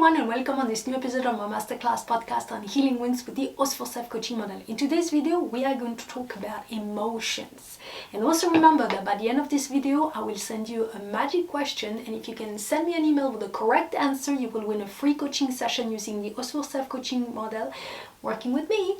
everyone, and welcome on this new episode of my masterclass podcast on healing wounds with the Osfour self-coaching model. In today's video, we are going to talk about emotions. And also remember that by the end of this video, I will send you a magic question, and if you can send me an email with the correct answer, you will win a free coaching session using the Osfour self-coaching model working with me.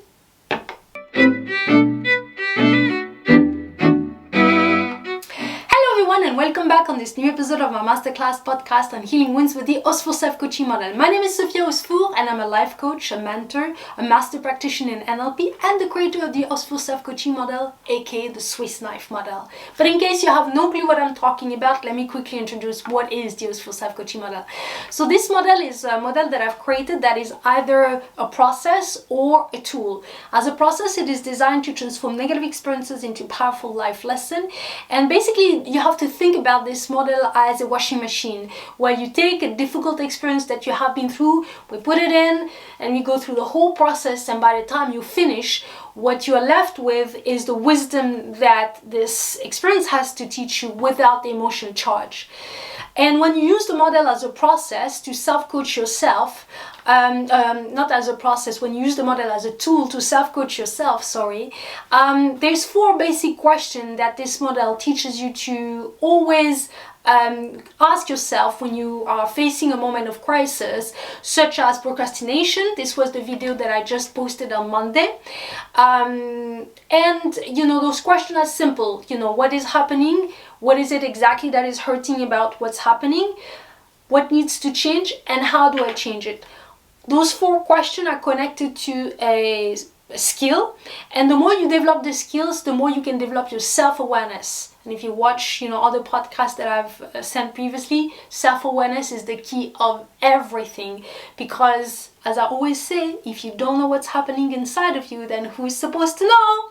And welcome back on this new episode of my masterclass podcast on healing wounds with the Osfour self-coaching model. My name is Sofia Osfour and I'm a life coach, a mentor, a master practitioner in NLP and the creator of the Osfour self-coaching model, aka the Swiss knife model. But in case you have no clue what I'm talking about, let me quickly introduce what is the Osfour self-coaching model. So this model is a model that I've created that is either a process or a tool. As a process, it is designed to transform negative experiences into powerful life lessons, and basically you have to think about this model as a washing machine where you take a difficult experience that you have been through, we put it in and we go through the whole process, and by the time you finish, what you are left with is the wisdom that this experience has to teach you without the emotional charge. And when you use the model as a process to self-coach yourself, not as a process, when you use the model as a tool to self-coach yourself, there's 4 basic questions that this model teaches you to always ask yourself when you are facing a moment of crisis, such as procrastination. This was the video that I just posted on Monday. And those questions are simple. What is happening? What is it exactly that is hurting about what's happening? What needs to change? And how do I change it? Those 4 questions are connected to a skill, and the more you develop the skills, the more you can develop your self-awareness. And if you watch other podcasts that I've sent previously, self-awareness is the key of everything, because as I always say, if you don't know what's happening inside of you, then who is supposed to know?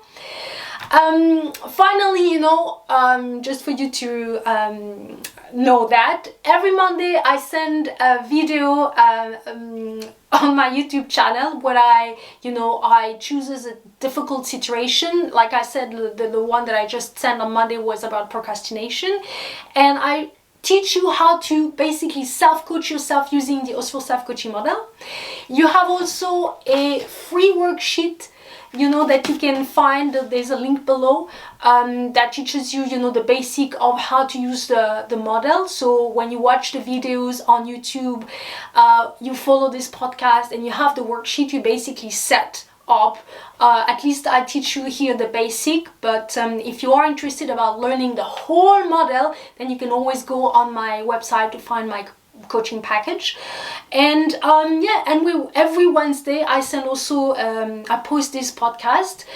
Finally, just for you to know that every Monday I send a video on my YouTube channel where I choose as a difficult situation. Like I said, the one that I just sent on Monday was about procrastination, and I teach you how to basically self-coach yourself using the Osfour self-coaching model. You have also a free worksheet that you can find. There's a link below that teaches you the basic of how to use the model. So when you watch the videos on YouTube, you follow this podcast and you have the worksheet, you basically set up. At least I teach you here the basic, but if you are interested about learning the whole model, then you can always go on my website to find my coaching package. And every Wednesday I send also I post this podcast.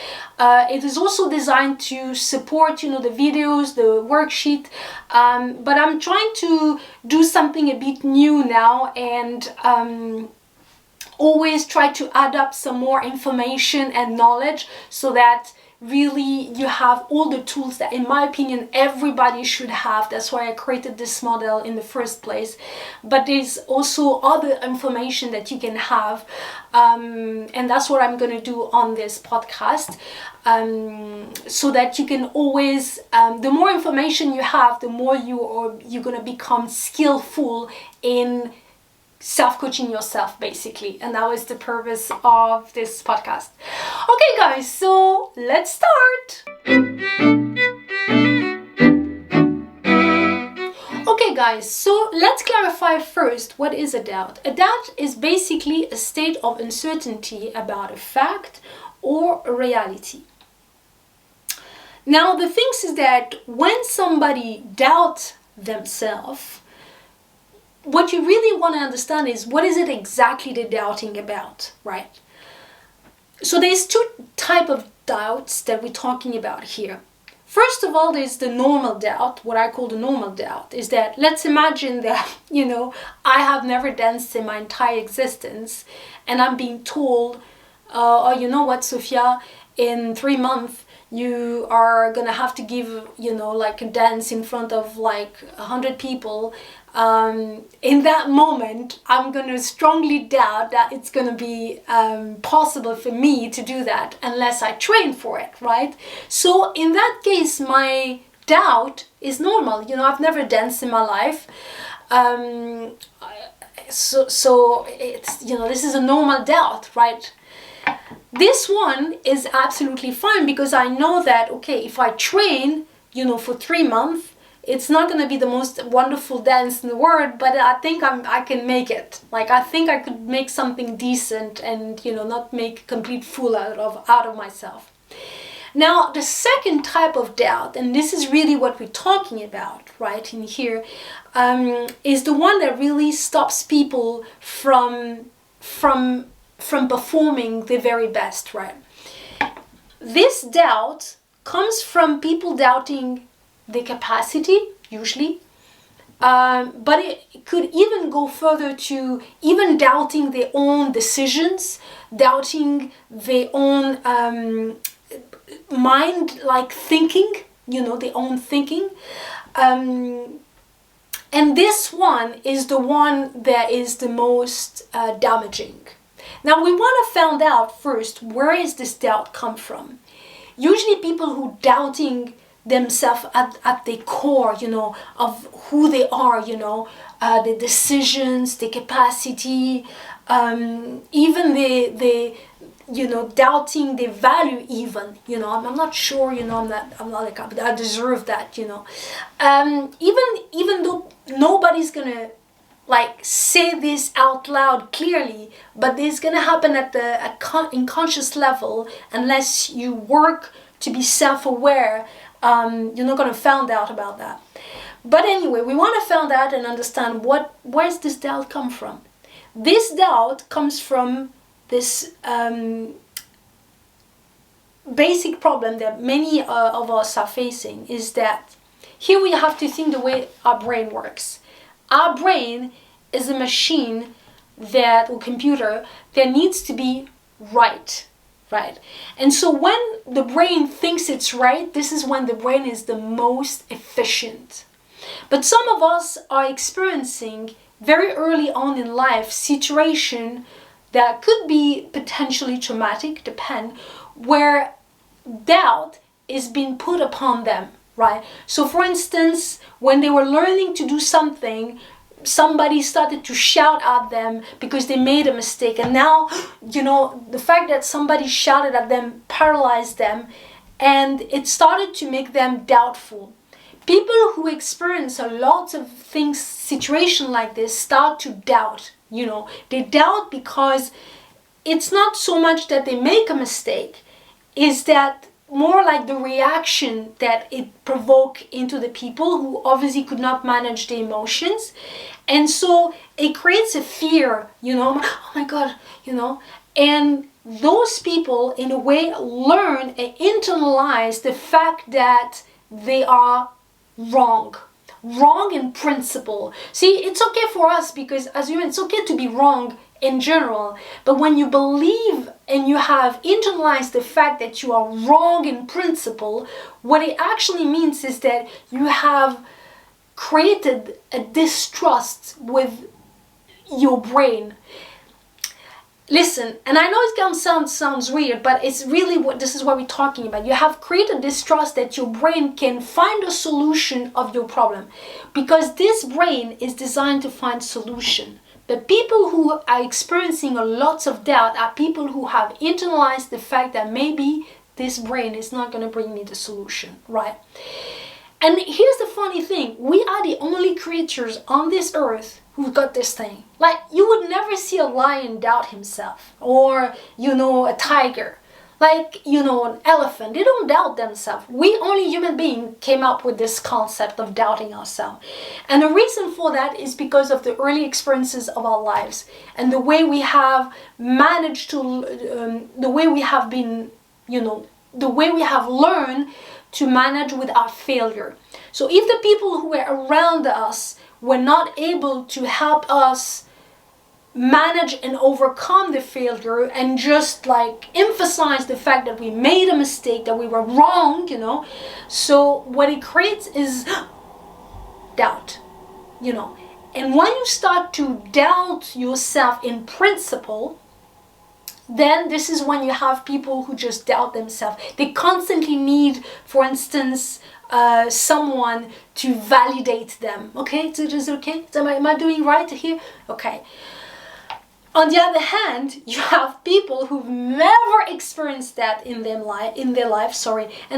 It is also designed to support the videos, the worksheet, but I'm trying to do something a bit new now, and always try to add up some more information and knowledge so that really you have all the tools that, in my opinion, everybody should have. That's why I created this model in the first place. But there's also other information that you can have, and that's what I'm going to do on this podcast, so that you can always, the more information you have, the more you're going to become skillful in self-coaching yourself, basically. And that was the purpose of this podcast. Okay guys, so let's start. Okay guys, so let's clarify first, what is a doubt? A doubt is basically a state of uncertainty about a fact or a reality. Now the thing is that when somebody doubts themselves, what you really want to understand is, what is it exactly they're doubting about, right? So there's 2 types of doubts that we're talking about here. First of all, there's the normal doubt. What I call the normal doubt is that, let's imagine that, I have never danced in my entire existence, and I'm being told, oh, you know what, Sofia, in 3 months, you are gonna have to give, like a dance in front of like 100 people. In that moment, I'm gonna strongly doubt that it's gonna be possible for me to do that unless I train for it, right? So in that case, my doubt is normal. I've never danced in my life. so it's, this is a normal doubt, right? This one is absolutely fine because I know that, okay, if I train, for 3 months, it's not going to be the most wonderful dance in the world, but I think I can make it. Like, I think I could make something decent and, not make a complete fool out of myself. Now, the second type of doubt, and this is really what we're talking about right in here, is the one that really stops people from performing their very best, right? This doubt comes from people doubting their capacity, usually, but it could even go further to even doubting their own decisions, doubting their own mind, like thinking, their own thinking. And this one is the one that is the most damaging. Now, we want to find out first, where is this doubt come from? Usually people who doubting themselves at the core, of who they are, the decisions, the capacity, even the doubting the value even, I'm not sure, I'm not like, I deserve that, even though nobody's gonna like say this out loud clearly, but this is gonna happen at the unconscious level unless you work to be self-aware. You're not gonna find out about that. But anyway, we want to find out and understand where's this doubt come from. This doubt comes from this basic problem that many of us are facing, is that here we have to think the way our brain works. Our brain is a machine or computer that needs to be right. And so when the brain thinks it's right, this is when the brain is the most efficient. But some of us are experiencing very early on in life situation that could be potentially traumatic, where doubt is being put upon them, right? So for instance, when they were learning to do something, somebody started to shout at them because they made a mistake, and now the fact that somebody shouted at them paralyzed them, and it started to make them doubtful. People who experience a lot of situation like this start to doubt. They doubt because it's not so much that they make a mistake, is that more like the reaction that it provoked into the people who obviously could not manage the emotions. And so it creates a fear, oh my God, and those people in a way learn and internalize the fact that they are wrong in principle. See, it's okay for us because as humans, it's okay to be wrong in general, but when you believe and you have internalized the fact that you are wrong in principle, what it actually means is that you have created a distrust with your brain. Listen, and I know it can sounds weird, but it's really this is what we're talking about. You have created distrust that your brain can find a solution of your problem, because this brain is designed to find solution. The people who are experiencing a lot of doubt are people who have internalized the fact that maybe this brain is not going to bring me the solution, right? And here's the funny thing. We are the only creatures on this earth who've got this thing. Like, you would never see a lion doubt himself, or, a tiger. Like, an elephant. They don't doubt themselves. We only human beings came up with this concept of doubting ourselves. And the reason for that is because of the early experiences of our lives and the way we have managed to, the way we have been, the way we have learned to manage with our failure. So if the people who were around us were not able to help us manage and overcome the failure and just like emphasize the fact that we made a mistake, that we were wrong, so what it creates is doubt, and when you start to doubt yourself in principle, then this is when you have people who just doubt themselves. They constantly need, for instance, someone to validate them. Okay, so just okay. Am I doing right here? Okay. On the other hand, you have people who've never experienced that in their life, and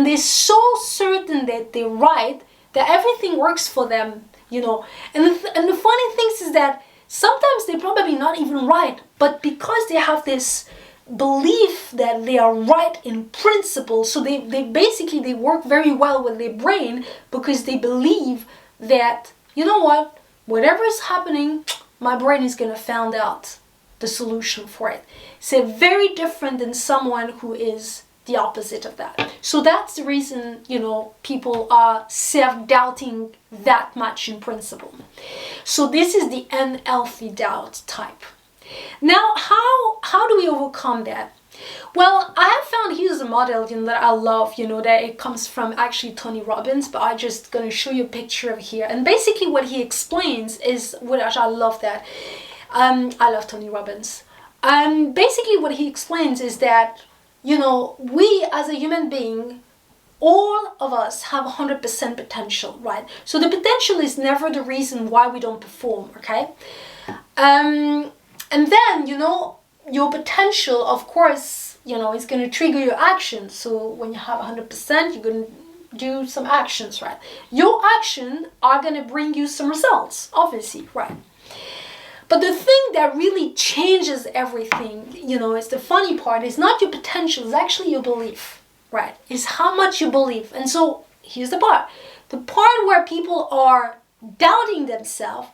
they're so certain that they're right, that everything works for them, you know. And the funny thing is that sometimes they're probably not even right, but because they have this belief that they are right in principle, so they basically they work very well with their brain because they believe that, you know what, whatever is happening, my brain is gonna find out the solution for it. So very different than someone who is the opposite of that. So that's the reason, you know, people are self-doubting that much in principle. So this is the unhealthy doubt type. Now, how do we overcome that? Well, I have found here's a model, you know, that I love, you know, that it comes from actually Tony Robbins, but I'm just going to show you a picture of here. And basically what he explains is, which I love that. I love Tony Robbins. Basically what he explains is that, you know, we as a human being, all of us have 100% potential, right? So the potential is never the reason why we don't perform, okay? And then, you know, your potential, of course, you know, is going to trigger your actions. So when you have 100%, you're going to do some actions, right? Your actions are going to bring you some results, obviously, right? But the thing that really changes everything, you know, is the funny part, is not your potential, it's actually your belief, right? It's how much you believe. And so here's the part. The part where people are doubting themselves,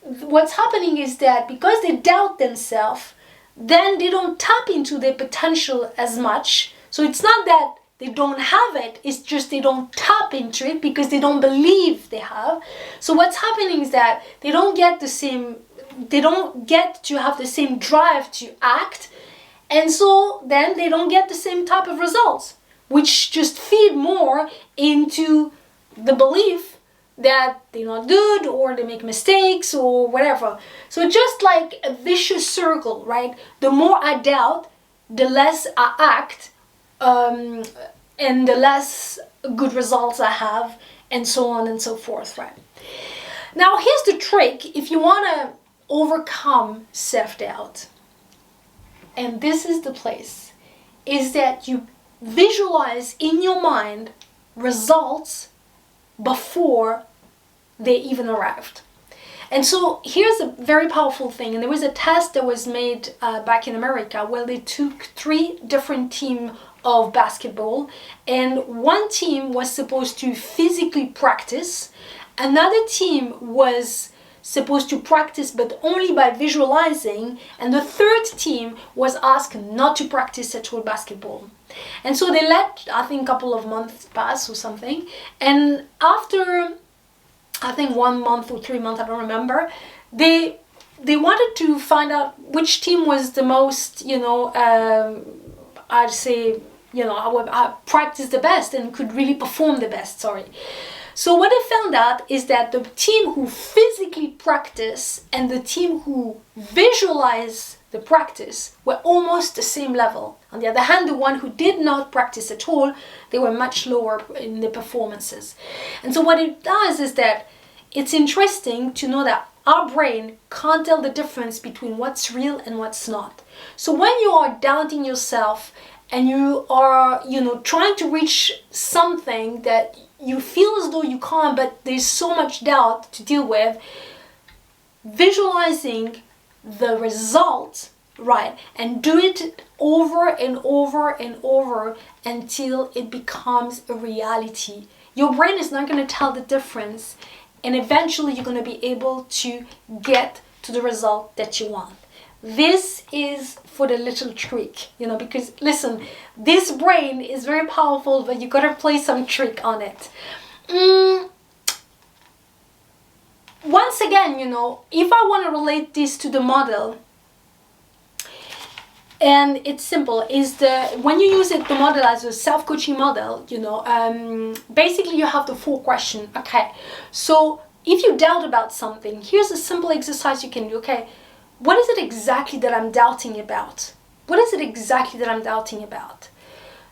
what's happening is that because they doubt themselves, then they don't tap into their potential as much. So it's not that they don't have it, it's just they don't tap into it because they don't believe they have. So what's happening is that they don't get to have the same drive to act, and so then they don't get the same type of results, which just feed more into the belief that they're not good or they make mistakes or whatever. So just like a vicious circle, right? The more I doubt, the less I act, and the less good results I have, and so on and so forth, right? Now here's the trick if you want to overcome self-doubt, and this is the place, is that you visualize in your mind results before they even arrived. And so here's a very powerful thing, and there was a test that was made back in America where they took 3 different teams of basketball, and one team was supposed to physically practice, another team was supposed to practice but only by visualizing, and the third team was asked not to practice at all basketball. And so they let, I think, a couple of months pass or something, and after I think 1 month or 3 months, I don't remember, they wanted to find out which team was the most, you know, I'd say, you know, I practiced the best and could really perform the best, So what they found out is that the team who physically practice and the team who visualize the practice were almost the same level. On the other hand, the one who did not practice at all, they were much lower in their performances. And so what it does is that it's interesting to know that our brain can't tell the difference between what's real and what's not. So when you are doubting yourself and you are, you know, trying to reach something that you feel as though you can't, but there's so much doubt to deal with, visualizing the result, right, and do it over and over and over until it becomes a reality. Your brain is not going to tell the difference, and eventually you're going to be able to get to the result that you want. This is for the little trick, you know, because listen, this brain is very powerful, but you got to play some trick on it. Once again, you know, if I want to relate this to the model, and it's simple, is when you use it, the model as a self-coaching model, you know, basically you have the 4 questions. Okay, so if you doubt about something, here's a simple exercise you can do. Okay, what is it exactly that I'm doubting about? What is it exactly that I'm doubting about?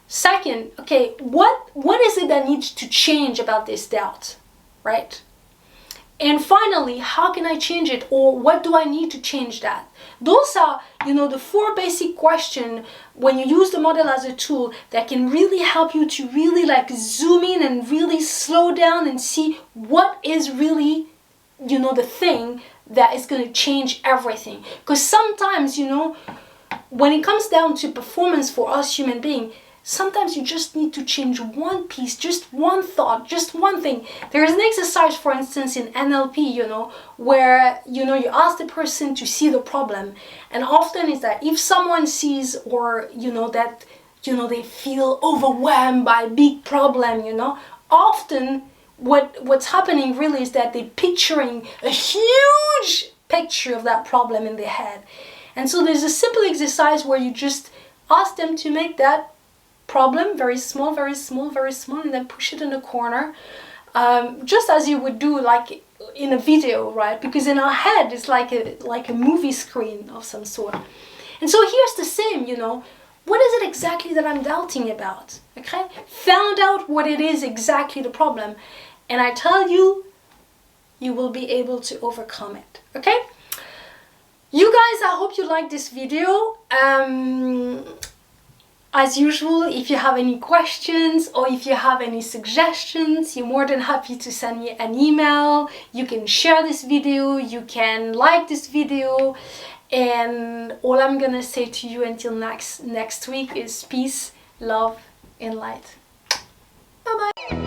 Second, okay, what is it that needs to change about this doubt, right? And finally, how can I change it, or what do I need to change that? Those are, the 4 basic questions when you use the model as a tool that can really help you to really like zoom in and really slow down and see what is really, the thing that is going to change everything. Because sometimes, when it comes down to performance for us human beings, sometimes you just need to change one piece, just one thought, just one thing. There is an exercise, for instance, in NLP, where, you ask the person to see the problem. And often it's that if someone sees, or, that, they feel overwhelmed by a big problem, often what's happening really is that they're picturing a huge picture of that problem in their head. And so there's a simple exercise where you just ask them to make that problem very small, very small, very small, and then push it in a corner, just as you would do like in a video, right? Because in our head it's like a movie screen of some sort. And so here's the same, what is it exactly that I'm doubting about? Okay, found out what it is exactly the problem, and I tell you, you will be able to overcome it. Okay, you guys, I hope you liked this video. As usual, if you have any questions or if you have any suggestions, you're more than happy to send me an email. You can share this video, you can like this video, and all I'm gonna say to you until next week is peace, love, and light. Bye bye.